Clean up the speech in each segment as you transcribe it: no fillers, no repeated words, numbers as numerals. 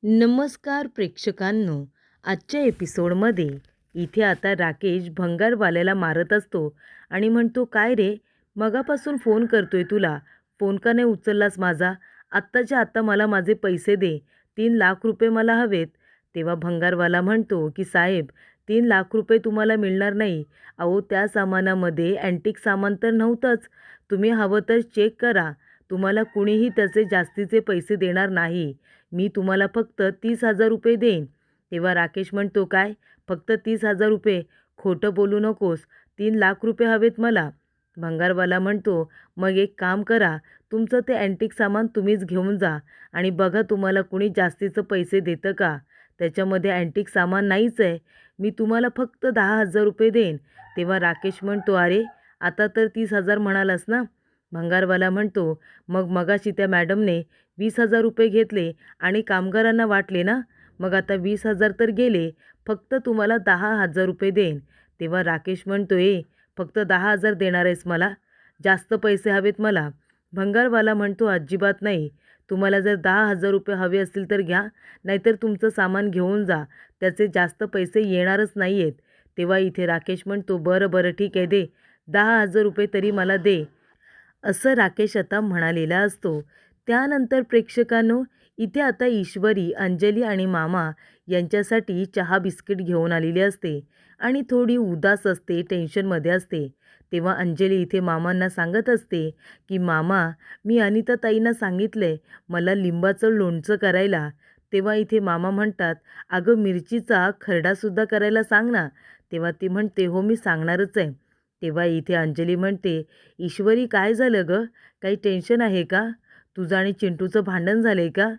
नमस्कार प्रेक्षकांनो. आजच्या एपिसोडमध्ये इथे आता राकेश भंगारवाल्याला मारत असतो आणि म्हणतो, काय रे, मगापासून फोन करतोय तुला, फोन का नाही उचललास माझा? आत्ताच्या आत्ता मला माझे पैसे दे, 3 लाख रुपये मला हवेत. तेव्हा भंगारवाला म्हणतो की साहेब, 3 लाख रुपये तुम्हाला मिळणार नाही. अहो, त्या सामानामध्ये अँटिक सामान तर नव्हतंच. तुम्ही हवं तर चेक करा. तुम्हाला कुणीही त्याचे जास्तीचे पैसे देणार नाही. मी तुम्हाला फक्त 30,000 रुपये देईन. तेव्हा राकेश म्हणतो, काय, फक्त 30,000 रुपये? खोटं बोलू नकोस, 3 लाख रुपये हवेत मला. भंगारवाला म्हणतो, मग एक काम करा, तुमचं ते अँटिक सामान तुम्हीच घेऊन जा आणि बघा तुम्हाला कुणी जास्तीचं पैसे देतं का. त्याच्यामध्ये अँटिक सामान नाहीच आहे. मी तुम्हाला फक्त 10,000 रुपये देईन. तेव्हा राकेश म्हणतो, अरे, आता तर 30,000 म्हणालास ना? भंगारवाला म्हणतो, मग मगाशी त्या मॅडमने 20,000 रुपये घेतले आणि कामगारांना वाटले ना, मग आता 20,000 तर गेले, फक्त तुम्हाला 10,000 रुपये देईन. तेव्हा राकेश म्हणतो, फक्त 10,000 देणार आहेस मला? जास्त पैसे हवेत मला. भंगारवाला म्हणतो, अजिबात नाही. तुम्हाला जर 10,000 रुपये हवे असतील तर घ्या, नाहीतर तुमचं सामान घेऊन जा. त्याचे जास्त पैसे येणारच नाही आहेत. तेव्हा इथे राकेश म्हणतो, बरं बरं ठीक आहे, दे, 10,000 रुपये तरी मला दे, असं राकेश आता म्हणालेला असतो. त्यानंतर प्रेक्षकांनो, इथे आता ईश्वरी, अंजली आणि मामा यांच्यासाठी चहा बिस्किट घेऊन आलेली असते आणि थोडी उदास असते, टेन्शनमध्ये असते. तेव्हा अंजली इथे मामांना सांगत असते की मामा, मी अनिताताईंना सांगितलंय मला लिंबाचं लोणचं करायला. तेव्हा इथे मामा म्हणतात, अगं मिरचीचा खरडासुद्धा करायला सांग ना. तेव्हा ती म्हणते, हो मी सांगणारच आहे. तेव्हा इथे अंजली म्हणते, ईश्वरी काय झालं गं? काही टेन्शन आहे का? तुझं आणि चिंटूचं भांडण झालं आहे का?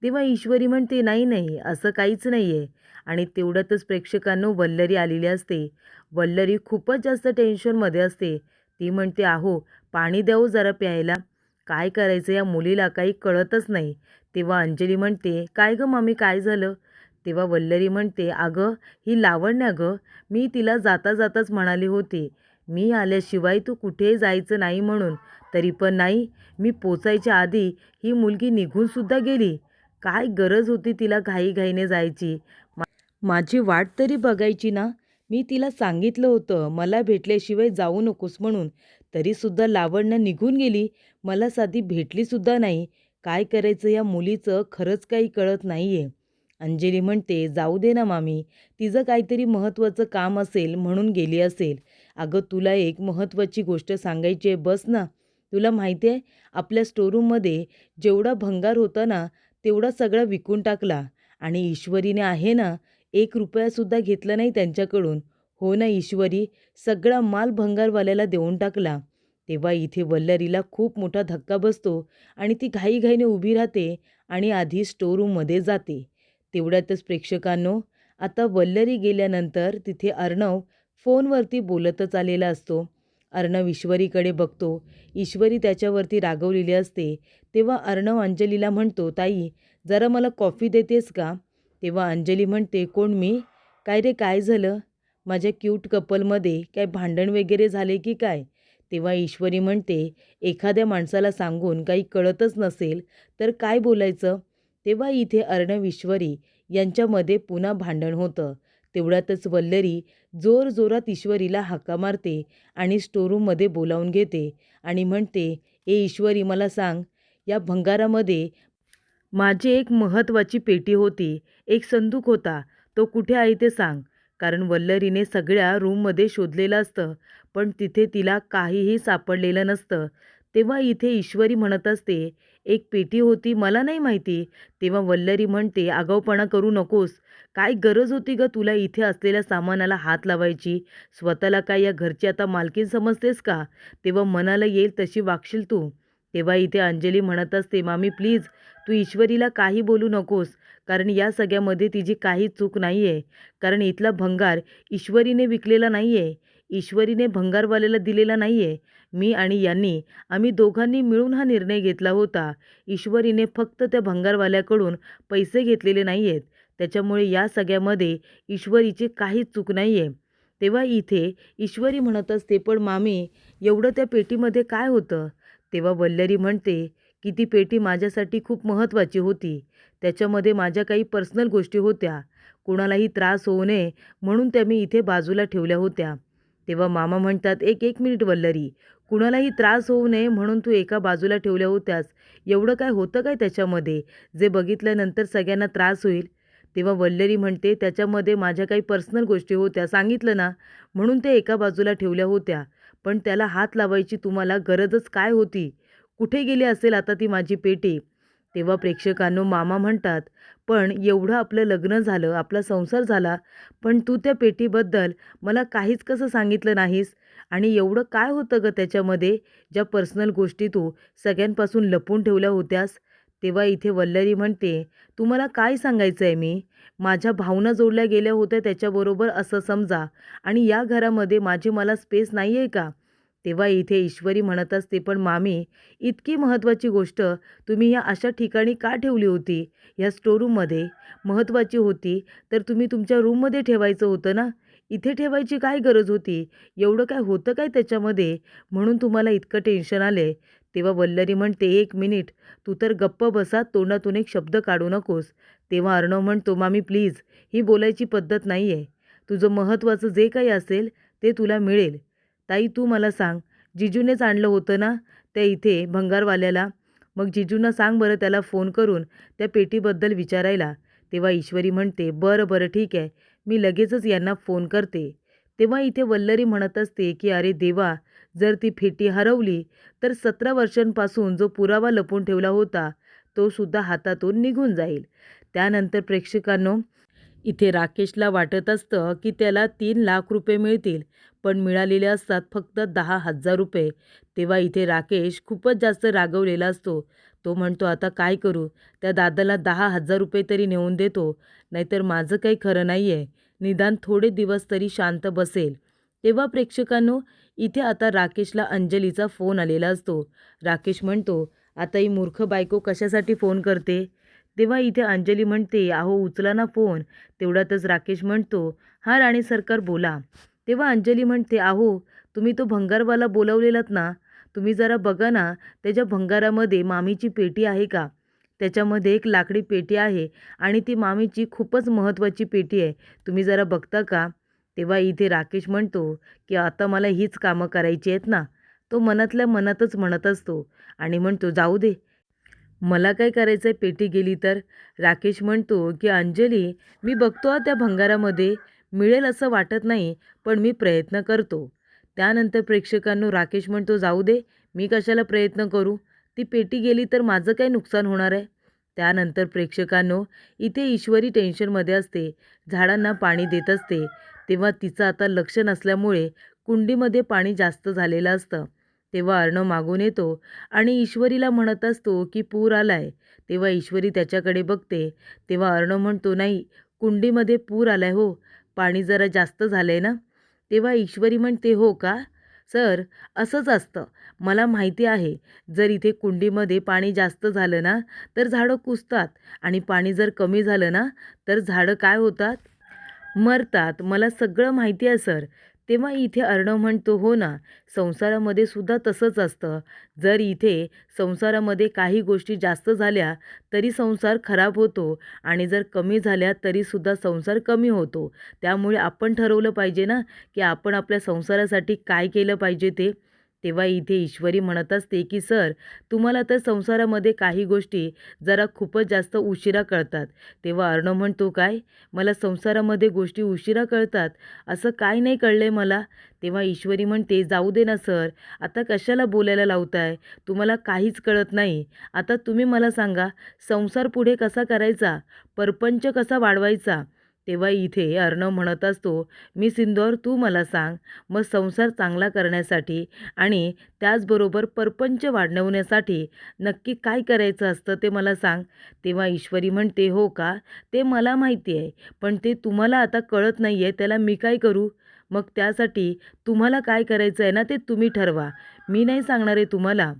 तेव्हा ईश्वरी म्हणते, नाही नाही, असं काहीच नाही आहे. आणि तेवढ्यातच प्रेक्षकांनो वल्लरी आलेली असते. वल्लरी खूपच जास्त टेन्शनमध्ये असते. ती म्हणते, अहो, पाणी द्या जरा प्यायला. काय करायचं या मुलीला काही कळतच नाही. तेव्हा अंजली म्हणते, काय गं मामी, काय झालं? तेव्हा वल्लरी म्हणते, अगं, ही लावण्या गं, मी तिला जाता जाताच म्हणाली होती, मी आल्याशिवाय तू कुठेही जायचं नाही म्हणून. तरी पण नाही, मी पोचायच्या आधी ही मुलगी निघूनसुद्धा गेली. काय गरज होती तिला घाईघाईने जायची? माझी वाट तरी बघायची ना. मी तिला सांगितलं होतं मला भेटल्याशिवाय जाऊ नकोस म्हणून, तरीसुद्धा लावण्य निघून गेली, मला साधी भेटलीसुद्धा नाही. काय करायचं या मुलीचं खरंच काही कळत नाही आहे. अंजली म्हणते, जाऊ दे ना मामी, तिचं काहीतरी महत्त्वाचं काम असेल म्हणून गेली असेल. अगं, तुला एक महत्त्वाची गोष्ट सांगायची आहे, बस ना. तुला माहिती आहे, आपल्या स्टोरूममध्ये जेवढा भंगार होता ना, तेवढा सगळा विकून टाकला आणि ईश्वरीने आहे ना, 1 रुपयासुद्धा घेतला नाही त्यांच्याकडून. हो ना ईश्वरी, सगळा माल भंगारवाल्याला देऊन टाकला. तेव्हा इथे वल्लरीला खूप मोठा धक्का बसतो आणि ती घाईघाईने उभी राहते आणि आधी स्टोरूममध्ये जाते. तेवढ्यातच प्रेक्षकांनो, आता वल्लरी गेल्यानंतर तिथे अर्णव फोनवरती बोलतच आलेला असतो. अर्णव ईश्वरीकडे बघतो. ईश्वरी त्याच्यावरती रागवलेली असते. तेव्हा अर्णव अंजलीला म्हणतो, ताई, जरा मला कॉफी देतेस का? तेव्हा अंजली म्हणते, कोण मी? काय रे, काय झालं? माझ्या क्यूट कपलमध्ये काय भांडण वगैरे झाले की काय? तेव्हा ईश्वरी म्हणते, एखाद्या माणसाला सांगून काही कळतच नसेल तर काय बोलायचं? तेव्हा इथे अर्णव ईश्वरी यांच्यामध्ये पुन्हा भांडण होतं. तेवढ्यातच वल्लरी जोरजोरात ईश्वरीला हाका मारते आणि स्टोरूममध्ये बोलावून घेते आणि म्हणते, ईश्वरी, मला सांग, या भंगारामध्ये माझी एक महत्त्वाची पेटी होती, एक संदूक होता, तो कुठे आहे ते सांग. कारण वल्लरीने सगळ्या रूममध्ये शोधलेलं असतं, पण तिथे तिला काहीही सापडलेलं नसतं. तेव्हा इथे ईश्वरी म्हणत असते, एक पेटी होती, मला नाही माहिती. तेव्हा वल्लरी म्हणते, आगाऊपणा करू नकोस. काय गरज होती गं तुला इथे असलेल्या सामानाला हात लावायची? स्वतःला काय या घरची आता मालकीण समजतेस का? तेव्हा मनाला येईल तशी वागशील तू. तेव्हा इथे अंजली म्हणत असते, मामी प्लीज, तू ईश्वरीला काही बोलू नकोस, कारण या सगळ्यामध्ये तिची काही चूक नाही आहे. कारण इथला भंगार ईश्वरीने विकलेला नाही आहे, ईश्वरीने भंगारवाल्याला दिलेला नाही आहे. मी आणि यांनी, आम्ही दोघांनी मिळून हा निर्णय घेतला होता. ईश्वरीने फक्त त्या भंगारवाल्याकडून पैसे घेतलेले नाही आहेत. त्याच्यामुळे या सगळ्यामध्ये ईश्वरीची काहीच चूक नाही आहे. तेव्हा इथे ईश्वरी म्हणत असते, पण मामी, एवढं त्या पेटीमध्ये काय होतं? तेव्हा वल्लरी म्हणते की ती पेटी माझ्यासाठी खूप महत्त्वाची होती. त्याच्यामध्ये माझ्या काही पर्सनल गोष्टी होत्या. कोणालाही त्रास होऊ नये म्हणून त्या मी इथे बाजूला ठेवल्या होत्या. तेव्हा मामा म्हणतात, "एक एक मिनिट वल्लरी, कुणालाही त्रास होऊ नये म्हणून तू एका बाजूला ठेवल्या होत्यास. एवढं काय होतं काय त्याच्यामध्ये, जे बघितल्यानंतर सगळ्यांना त्रास होईल?" तेव्हा वल्लरी म्हणते, "त्याच्यामध्ये माझ्या काही पर्सनल गोष्टी होत्या, सांगितलं ना, म्हणून ते एका बाजूला ठेवल्या होत्या. पण त्याला हात लावायची तुम्हाला गरजच काय होती? कुठे गेली असेल आता ती माझी पेटी?" तेव्हा प्रेक्षकांनो मामा म्हणतात, "पण एवढं आपलं लग्न झालं, आपला संसार झाला, पण तू त्या पेटीबद्दल मला काहीच कसं सांगितलं नाहीस? आणि एवढं काय होतं गं त्याच्यामध्ये, ज्या पर्सनल गोष्टी तू सगळ्यांपासून लपवून ठेवल्या होत्यास?" तेव्हा इथे वल्लरी म्हणते, "तुम्हाला काय सांगायचं आहे मी? माझ्या भावना जोडल्या गेल्या होत्या त्याच्याबरोबर असं समजा, आणि या घरामध्ये माझी मला स्पेस नाही आहे का?" तेव्हा इथे ईश्वरी म्हणत असते, "पण मामी, इतकी महत्त्वाची गोष्ट तुम्ही या अशा ठिकाणी का ठेवली होती? या स्टोरूममध्ये महत्त्वाची होती तर तुम्ही तुमच्या रूममध्ये ठेवायचं होतं ना. इथे ठेवायची काय गरज होती? एवढं काय होतं काय त्याच्यामध्ये? म्हणून तुम्हाला इतकं टेन्शन आले." तेव्हा वल्लरी म्हणते, "एक मिनिट, तू तर गप्प बसा, तोंडातून एक शब्द काढू नकोस." तेव्हा अर्णव म्हणतो, "मामी प्लीज, ही बोलायची पद्धत नाही आहे. तुझं महत्त्वाचं जे काही असेल ते तुला मिळेल. ताई तू मला सांग, जिजूनेच आणलं होतं ना त्या इथे भंगारवाल्याला? मग जिजूंना सांग बरं त्याला फोन करून त्या पेटीबद्दल विचारायला." तेव्हा ईश्वरी म्हणते, "बरं बरं ठीक आहे, मी लगेचच यांना फोन करते." तेव्हा इथे वल्लरी म्हणत असते की अरे देवा, जर ती पेटी हरवली तर 17 वर्षांपासून जो पुरावा लपवून ठेवला होता तो सुद्धा हातातून निघून जाईल. त्यानंतर प्रेक्षकांनो, इथे राकेशला वाटत असतं की त्याला 3 लाख रुपये मिळतील, पण मिळालेले असतात फक्त 10,000 रुपये. तेव्हा इथे राकेश खूपच जास्त रागवलेला असतो. तो म्हणतो, "आता काय करू? त्या दादाला 10,000 रुपये तरी नेऊन देतो, नाहीतर माझं काही खरं नाही आहे. निदान थोडे दिवस तरी शांत बसेल." तेव्हा प्रेक्षकांनो, इथे आता राकेशला अंजलीचा फोन आलेला असतो. राकेश म्हणतो, "आता ही मूर्ख बायको कशासाठी फोन करते?" तेव्हा इथे अंजली म्हणते, "अहो उचला ना फोन." तेवढ्यातच राकेश म्हणतो, "हां राणे सरकार बोला." तेव्हा अंजली म्हणते, "अहो तुम्ही तो भंगारवाला बोलवलेलात ना, तुम्ही जरा बघा ना त्याच्या भंगारामध्ये मामीची पेटी आहे का? त्याच्यामध्ये एक लाकडी पेटी आहे आणि ती मामीची खूपच महत्त्वाची पेटी आहे. तुम्ही जरा बघता का?" तेव्हा इथे राकेश म्हणतो की आता मला हीच कामं करायची आहेत ना. तो मनातल्या मनातच म्हणत असतो आणि म्हणतो, "जाऊ दे, मला काय करायचं आहे पेटी गेली तर." राकेश म्हणतो की "अंजली, मी बघतो त्या भंगारामध्ये मिळेल असं वाटत नाही, पण मी प्रयत्न करतो." त्यानंतर प्रेक्षकांनो राकेश म्हणतो, "जाऊ दे, मी कशाला प्रयत्न करू? ती पेटी गेली तर माझं काय नुकसान होणार आहे?" त्यानंतर प्रेक्षकांनो, इथे ईश्वरी टेन्शनमध्ये असते, झाडांना पाणी देत असते. तेव्हा तिचं आता लक्ष नसल्यामुळे कुंडीमध्ये पाणी जास्त झालेलं असतं. तेव्हा अर्णव मागून येतो आणि ईश्वरीला म्हणत असतो की पूर आलाय. तेव्हा ईश्वरी त्याच्याकडे बघते. तेव्हा अर्णव म्हणतो, "नाही, कुंडीमध्ये पूर आलाय हो, पाणी जरा जास्त झालंय ना." तेव्हा ईश्वरी म्हणते, "हो का सर, असंच असतं. मला माहिती आहे, जर इथे कुंडीमध्ये पाणी जास्त झालं ना तर झाडं कुजतात, आणि पाणी जर कमी झालं ना तर झाडं काय होतात, मरतात. मला सगळं माहिती आहे सर." तेव्हा इथे अर्णव म्हणतो, "हो ना, संसारामध्ये सुद्धा तसंच असतं. जर इथे संसारामध्ये काही गोष्टी जास्त झाल्या तरी संसार खराब होतो, आणि जर कमी झाल्या तरीसुद्धा संसार कमी होतो. त्यामुळे आपण ठरवलं पाहिजे ना की आपण आपल्या संसारासाठी काय केलं पाहिजे ते." तेव्हा इथे ईश्वरी म्हणत असते की "सर, तुम्हाला तर संसारामध्ये काही गोष्टी जरा खूपच जास्त उशिरा कळतात." तेव्हा अर्णव म्हणतो, "काय? मला संसारामध्ये गोष्टी उशिरा कळतात? असं काय नाही कळलंय मला." तेव्हा ईश्वरी म्हणते, "जाऊ दे ना सर, आता कशाला बोलायला लावताय? तुम्हाला काहीच कळत नाही. आता तुम्ही मला सांगा, संसार पुढे कसा करायचा? परपंच कसा वाढवायचा?" तेव्हा इथे अर्णव म्हणत असतो, "मी सिंदूर, तू मला सांग, मग संसार चांगला करण्यासाठी आणि त्याचबरोबर परपंच वाढवण्यासाठी नक्की काय करायचं असतं ते मला सांग." तेव्हा ईश्वरी म्हणते, "हो का? ते मला माहिती आहे, पण ते तुम्हाला आता कळत नाही आहे, त्याला मी काय करू? मग त्यासाठी तुम्हाला काय करायचं आहे ना ते तुम्ही ठरवा, मी नाही सांगणार आहे तुम्हाला."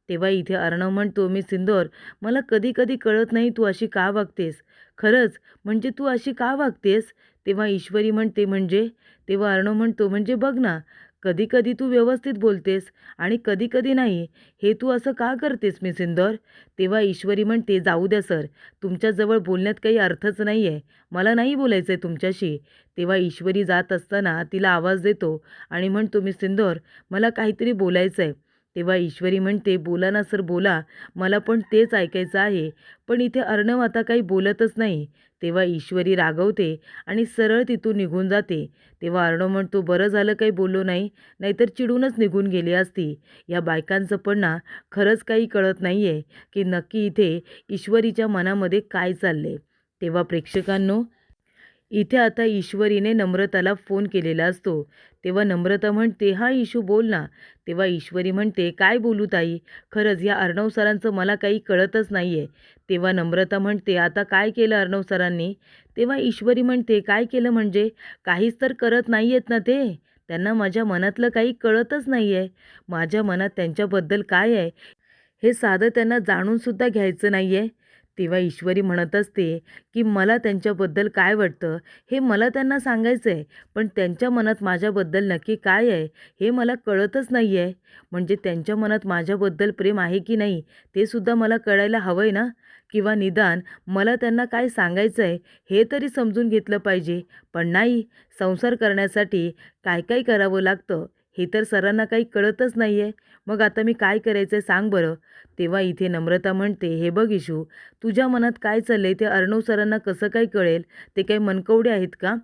तेव्हा इथे अर्णव म्हणतो, "मी सिंदूर, मला कधी कधी कळत नाही तू अशी का वागतेस? खरंच, म्हणजे तू अशी का वागतेस?" तेव्हा ईश्वरी म्हणते, "म्हणजे?" तेव्हा अर्णव म्हणतो, "म्हणजे बघ ना, कधी कधी तू व्यवस्थित बोलतेस आणि कधी कधी नाही. हे तू असं का करतेस मिस इंदौर? तेव्हा ईश्वरी म्हणते, जाऊ द्या सर, तुमच्याजवळ बोलण्यात काही अर्थच नाही आहे. मला नाही बोलायचं आहे तुमच्याशी. तेव्हा ईश्वरी जात असताना तिला आवाज देतो आणि म्हणतो, मिस इंदौर, मला काहीतरी बोलायचं आहे. तेव्हा ईश्वरी म्हणते, बोला ना सर बोला, मला पण तेच ऐकायचं आहे. पण इथे अर्णव आता काही बोलतच नाही. तेव्हा ईश्वरी रागवते आणि सरळ तिथून निघून जाते. तेव्हा अर्णव म्हणतो, बरं झालं काही बोललो नाही, नाहीतर चिडूनच निघून गेली असती. या बायकांचं पण ना खरंच काही कळत नाही आहे की नक्की इथे ईश्वरीच्या मनामध्ये काय चालले. तेव्हा प्रेक्षकांनो, इथे आता ईश्वरीने नम्रताला फोन केलेला असतो. तेव्हा नम्रता म्हणते, हां ईशू बोल ना. तेव्हा ईश्वरी म्हणते, काय बोलू ताई, खरंच या अर्णव सरांचं मला काही कळतच नाही आहे. तेव्हा नम्रता म्हणते, आता काय केलं अर्णव सरांनी? तेव्हा ईश्वरी म्हणते, काय केलं म्हणजे काहीच तर करत नाही आहेत ना ते. त्यांना माझ्या मनातलं काही कळतच नाही आहे. माझ्या मनात त्यांच्याबद्दल काय आहे हे साधं त्यांना जाणूनसुद्धा घ्यायचं नाही आहे. तेव्हा ईश्वरी म्हणत असते की मला त्यांच्याबद्दल काय वाटतं हे मला त्यांना सांगायचं आहे, पण त्यांच्या मनात माझ्याबद्दल नक्की काय आहे हे मला कळतच नाही आहे. म्हणजे त्यांच्या मनात माझ्याबद्दल प्रेम आहे की नाही ते सुद्धा मला कळायला हवं आहे ना, किंवा निदान मला त्यांना काय सांगायचं आहे हे तरी समजून घेतलं पाहिजे. पण नाही, संसार करण्यासाठी काय काय करावं लागतं हे तर सरांना काही कळतच नाही आहे. मग आता मी काय करायचं आहे सांग बरं. तेव्हा इथे नम्रता म्हणते, हे बघ इशू, तुझ्या मनात काय चाललंय ते अर्णव सरांना कसं काय कळेल? ते काही मनकवडे आहेत का?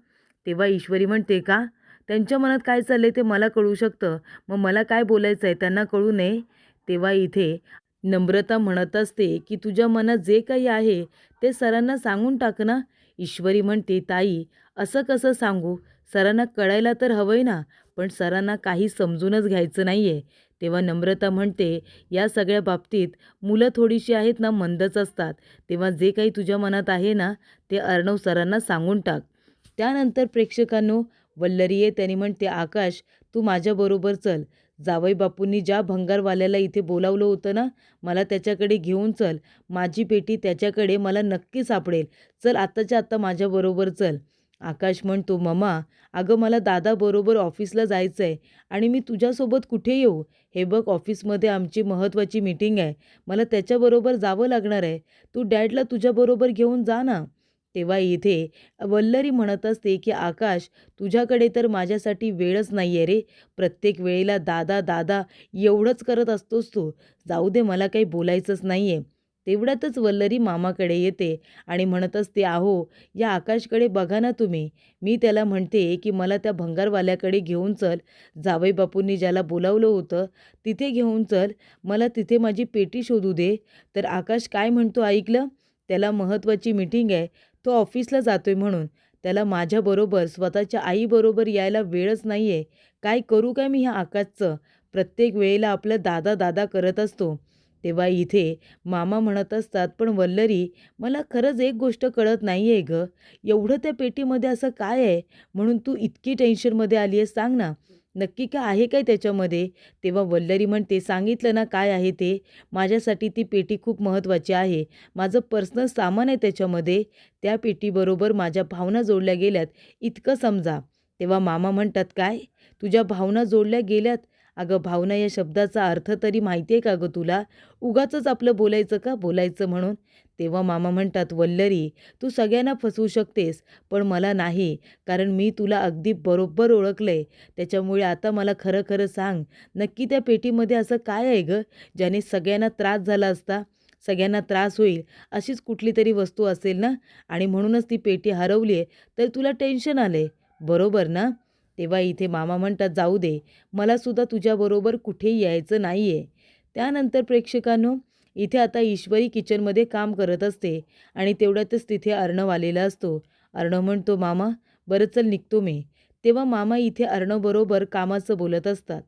तेव्हा ईश्वरी म्हणते, का त्यांच्या मनात काय चाललंय ते मला कळू शकतं, मग मला काय बोलायचं आहे त्यांना कळू नये? तेव्हा इथे नम्रता म्हणत असते की तुझ्या मनात जे काही आहे ते सरांना सांगून टाक ना. ईश्वरी म्हणते, ताई असं कसं सांगू, सरांना कळायला तर हवंय ना, पण सरांना काही समजूनच घ्यायचं नाही आहे. तेव्हा नम्रता म्हणते, या सगळ्या बाबतीत मुलं थोडीशी आहेत ना मंदच असतात. तेव्हा जे काही तुझ्या मनात आहे ना ते अर्णव सरांना सांगून टाक. त्यानंतर प्रेक्षकांनो, वल्लरी येते आणि म्हणते, आकाश तू माझ्याबरोबर चल. जावई बापूंनी ज्या भंगारवाल्याला इथे बोलावलं होतं ना, मला त्याच्याकडे घेऊन चल. माझी पेटी त्याच्याकडे मला नक्की सापडेल. चल आत्ताच्या आत्ता माझ्याबरोबर चल. आकाश म्हणतो, मम्मा अगं मला दादाबरोबर ऑफिसला जायचं आहे आणि मी तुझ्यासोबत कुठे येऊ? हे बघ ऑफिसमध्ये आमची महत्त्वाची मीटिंग आहे. मला त्याच्याबरोबर जावं लागणार आहे. तू डॅडला तुझ्याबरोबर घेऊन जा ना. तेव्हा इथे वल्लरी म्हणत असते की आकाश, तुझ्याकडे तर माझ्यासाठी वेळच नाही आहे रे. प्रत्येक वेळेला दादा दादा एवढंच करत असतोस तू. जाऊ दे, मला काही बोलायचंच नाही आहे. तेवढ्यातच वल्लरी मामाकडे येते आणि म्हणत असते, अहो या आकाशकडे बघा ना तुम्ही. मी त्याला म्हणते की मला त्या भंगारवाल्याकडे घेऊन चल. जावई बापूंनी ज्याला बोलावलं होतं तिथे घेऊन चल. मला तिथे माझी पेटी शोधू दे. तर आकाश काय म्हणतो ऐकलं? त्याला महत्त्वाची मीटिंग आहे. तो ऑफिसला जातोय म्हणून. त्याला माझ्याबरोबर स्वतःच्या आईबरोबर यायला वेळच नाही आहे. काय करू काय मी ह्या आकाशचं? प्रत्येक वेळेला आपलं दादा दादा करत असतो. तेव्हा इथे मामा म्हणत असतात, पण वल्लरी मला खरंच एक गोष्ट कळत नाही आहे गं. एवढं त्या पेटीमध्ये असं काय आहे म्हणून तू इतकी टेन्शनमध्ये आली आहेस, सांग ना. नक्की काय आहे काय त्याच्यामध्ये? तेव्हा वल्लरी म्हणते, सांगितलं ना काय आहे ते. माझ्यासाठी ती पेटी खूप महत्त्वाची आहे. माझं पर्सनल सामान आहे त्याच्यामध्ये. त्या पेटीबरोबर माझ्या भावना जोडल्या गेल्यात इतकं समजा. तेव्हा मामा म्हणतात, काय तुझ्या भावना जोडल्या गेल्यात? अगं भावना या शब्दाचा अर्थ तरी माहिती आहे का गं तुला? उगाचच आपलं बोलायचं का बोलायचं म्हणून? तेव्हा मामा म्हणतात, वल्लरी तू सगळ्यांना फसवू शकतेस पण मला नाही, कारण मी तुला अगदी बरोबर ओळखलंय. त्याच्यामुळे आता मला खरं खरं सांग, नक्की त्या पेटीमध्ये असं काय आहे गं ज्याने सगळ्यांना त्रास झाला असता? सगळ्यांना त्रास होईल अशीच कुठली तरी वस्तू असेल ना, आणि म्हणूनच ती पेटी हरवली आहे तर तुला टेन्शन आलं आहे, बरोबर ना? तेव्हा इथे मामा म्हणतात, जाऊ दे, मलासुद्धा तुझ्याबरोबर कुठेही यायचं नाही आहे. त्यानंतर प्रेक्षकांनो, इथे आता ईश्वरी किचनमध्ये काम करत असते आणि तेवढ्यातच तिथे अर्णव आलेला असतो. अर्णव म्हणतो, मामा बरं चल निघतो मी. तेव्हा मामा इथे अर्णवबरोबर कामाचं बोलत असतात.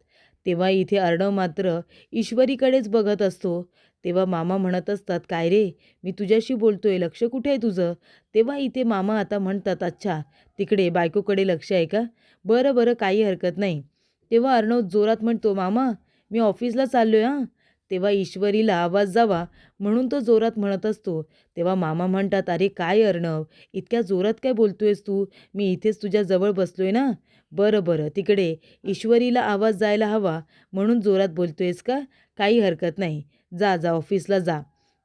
तेव्हा इथे अर्णव मात्र ईश्वरीकडेच बघत असतो. तेव्हा मामा म्हणत असतात, काय रे, मी तुझ्याशी बोलतोय, लक्ष कुठे आहे तुझं? तेव्हा इथे मामा आता म्हणतात, अच्छा तिकडे बायकोकडे लक्ष आहे का? बरं बरं, काही हरकत नाही. तेव्हा अर्णव जोरात म्हणतो, मामा मी ऑफिसला चाललोय हां. तेव्हा ईश्वरीला आवाज जावा म्हणून तो जोरात म्हणत असतो. तेव्हा मामा म्हणतात, अरे काय अर्णव, इतक्या जोरात काय बोलतोयस तू? मी इथेच तुझ्या जवळ बसलोय ना. बरं बरं, तिकडे ईश्वरीला आवाज जायला हवा म्हणून जोरात बोलतोयस का? काही हरकत नाही, जा जा ऑफिसला जा.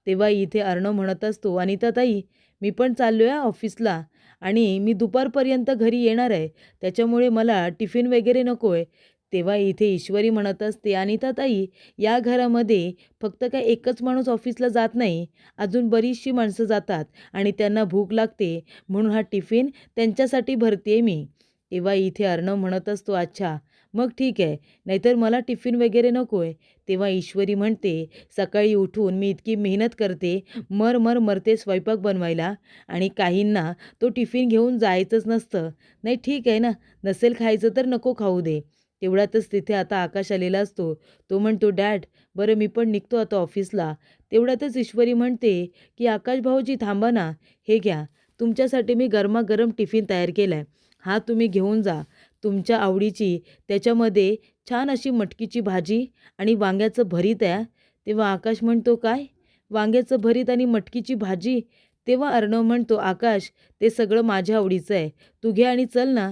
तेव्हा इथे अर्णव म्हणत असतो, अनिताताई मी पण चाललोय ऑफिसला आणि मी दुपारपर्यंत घरी येणार आहे, त्याच्यामुळे मला टिफिन वगैरे नको आहे. तेव्हा इथे ईश्वरी म्हणत असते, अनिताताई या घरामध्ये फक्त काय एकच माणूस ऑफिसला जात नाही, अजून बरीचशी माणसं जातात आणि त्यांना भूक लागते म्हणून हा टिफिन त्यांच्यासाठी भरते मी. तेव्हा इथे अर्णव म्हणत असतो, अच्छा मग ठीक आहे, नाहीतर मला टिफिन वगैरे नको आहे. तेव्हा ईश्वरी म्हणते, सकाळी उठून मी इतकी मेहनत करते, मर मरते स्वयंपाक बनवायला आणि काहींना तो टिफिन घेऊन जायचंच नसतं. नाही ठीक आहे ना, नसेल खायचं तर नको खाऊ दे. तेवढ्यातच तिथे आता आकाश आलेला असतो. तो म्हणतो, डॅड बरं मी पण निघतो आता ऑफिसला. तेवढ्यातच ईश्वरी म्हणते की आकाश भाऊजी थांबा ना, हे घ्या तुमच्यासाठी मी गरमागरम टिफिन तयार केला आहे. हा तुम्ही घेऊन जा, तुमच्या आवडीची. त्याच्यामध्ये छान अशी मटकीची भाजी आणि वांग्याचं भरीत आहे. तेव्हा आकाश म्हणतो, काय वांग्याचं भरीत आणि मटकीची भाजी? तेव्हा अर्णव म्हणतो, आकाश ते सगळं माझ्या आवडीचं आहे, तू घे आणि चल ना.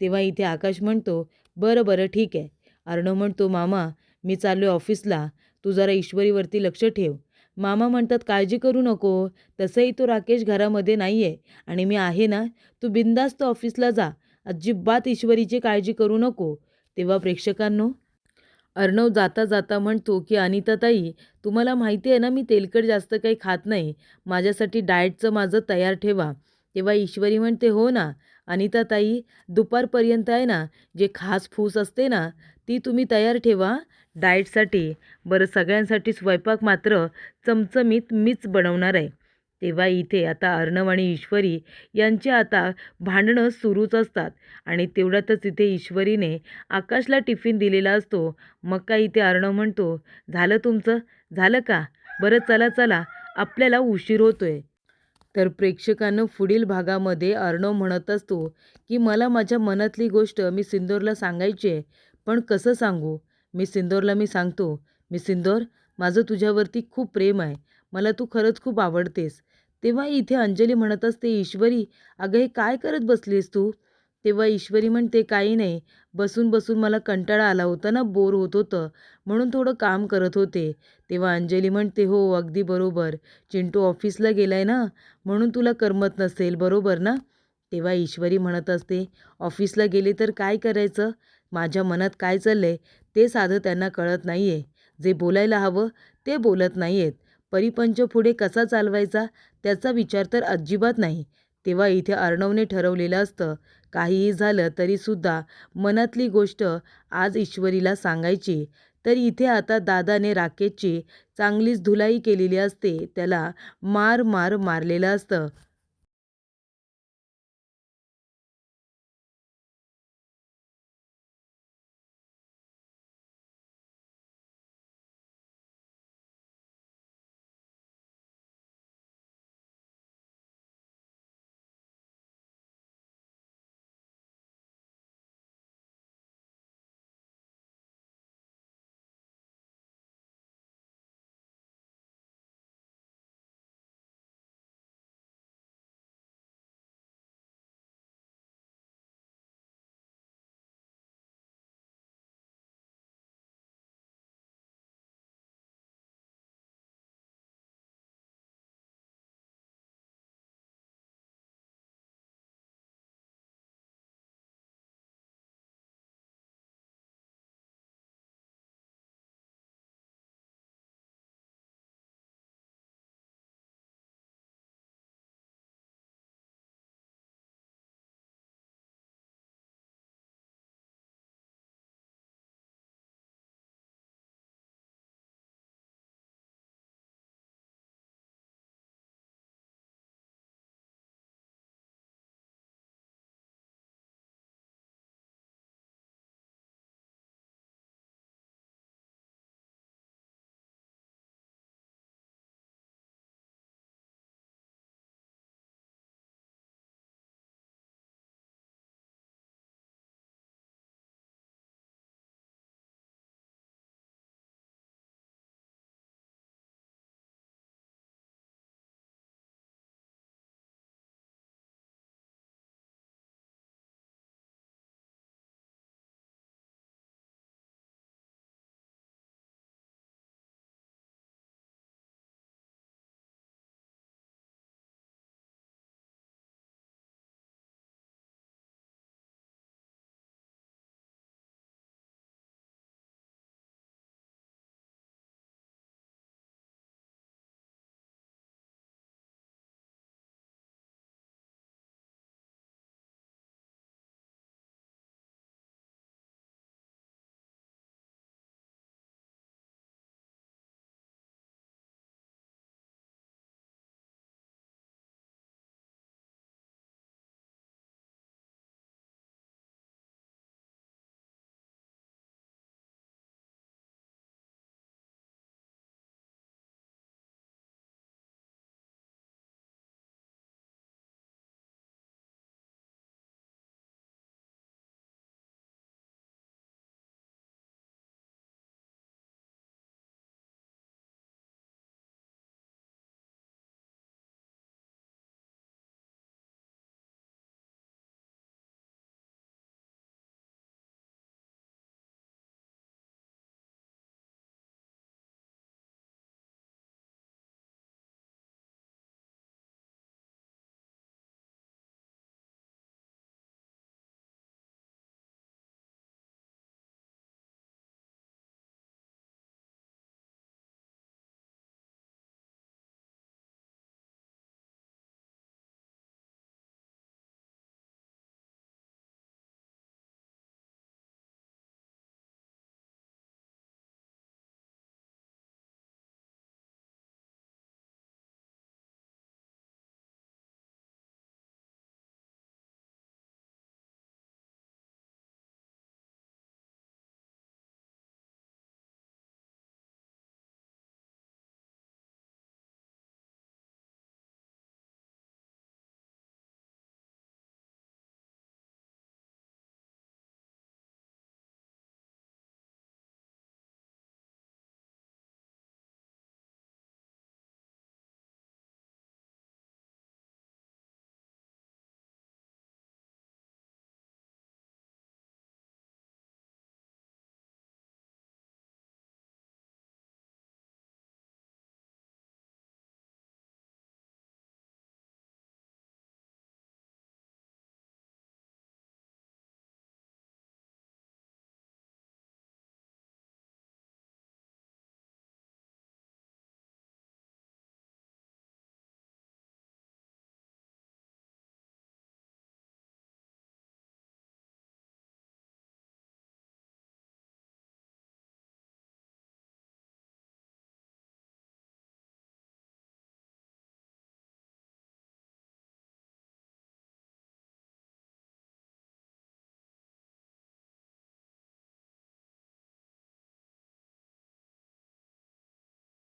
तेव्हा इथे आकाश म्हणतो, बरं बरं ठीक आहे. अर्णव म्हणतो, मामा मी चाललो आहे ऑफिसला, तू जरा ईश्वरीवरती लक्ष ठेव. मामा म्हणतात, काळजी करू नको, तसंही तो राकेश घरामध्ये नाही आहे आणि मी आहे ना, तू बिनधास्त ऑफिसला जा, अजिबात ईश्वरीची काळजी करू नको. तेव्हा प्रेक्षकांनो, अर्णव जाता जाता म्हणतो की अनिताताई तुम्हाला माहिती आहे ना, मी तेलकट जास्त काही खात नाही, माझ्यासाठी डाएटचं माझं तयार ठेवा. तेव्हा ईश्वरी म्हणते, हो ना अनिताताई, दुपारपर्यंत आहे ना जे खास फूस असते ना ती तुम्ही तयार ठेवा डाएटसाठी. बरं सगळ्यांसाठी स्वयंपाक मात्र चमचमीत मीच बनवणार आहे. तेव्हा इथे आता अर्णव आणि ईश्वरी यांची आता भांडणं सुरूच असतात आणि तेवढ्यातच इथे ईश्वरीने आकाशला टिफिन दिलेला असतो. मग काय इथे अर्णव म्हणतो, झालं तुमचं, झालं का? बरं चला चला, आपल्याला उशीर होतोय. तर प्रेक्षकांनो, पुढील भागामध्ये अर्णव म्हणत असतो की मला माझ्या मनातली गोष्ट मी सिंदूरला सांगायची आहे, पण कसं सांगू? मी सांगतो, मी सिंदूर, माझं तुझ्यावरती खूप प्रेम आहे, मला तू खरंच खूप आवडतेस. तेव्हा इथे अंजली म्हणत असते, ईश्वरी अगं हे काय करत बसलीस तू? तेव्हा ईश्वरी म्हणते, काही नाही, बसून बसून मला कंटाळा आला होता ना, बोर होत होतं म्हणून थोडं काम करत होते. तेव्हा अंजली म्हणते, हो अगदी बरोबर, चिंटू ऑफिसला गेलाय ना म्हणून तुला करमत नसेल, बरोबर ना? तेव्हा ईश्वरी म्हणत असते, ऑफिसला गेले तर काय करायचं, माझ्या मनात काय चाललंय ते साधं त्यांना कळत नाही आहे. जे बोलायला हवं ते बोलत नाही आहेत. परिपंच पुढे कसा चालवायचा त्याचा विचार तर अजिबात नाही. तेव्हा इथे अर्णवने ठरवलेलं असतं, काहीही झालं तरीसुद्धा मनातली गोष्ट आज ईश्वरीला सांगायची. तर इथे आता दादाने राकेशची चांगलीच धुलाई केलेली असते, त्याला मार मारलेलं असतं.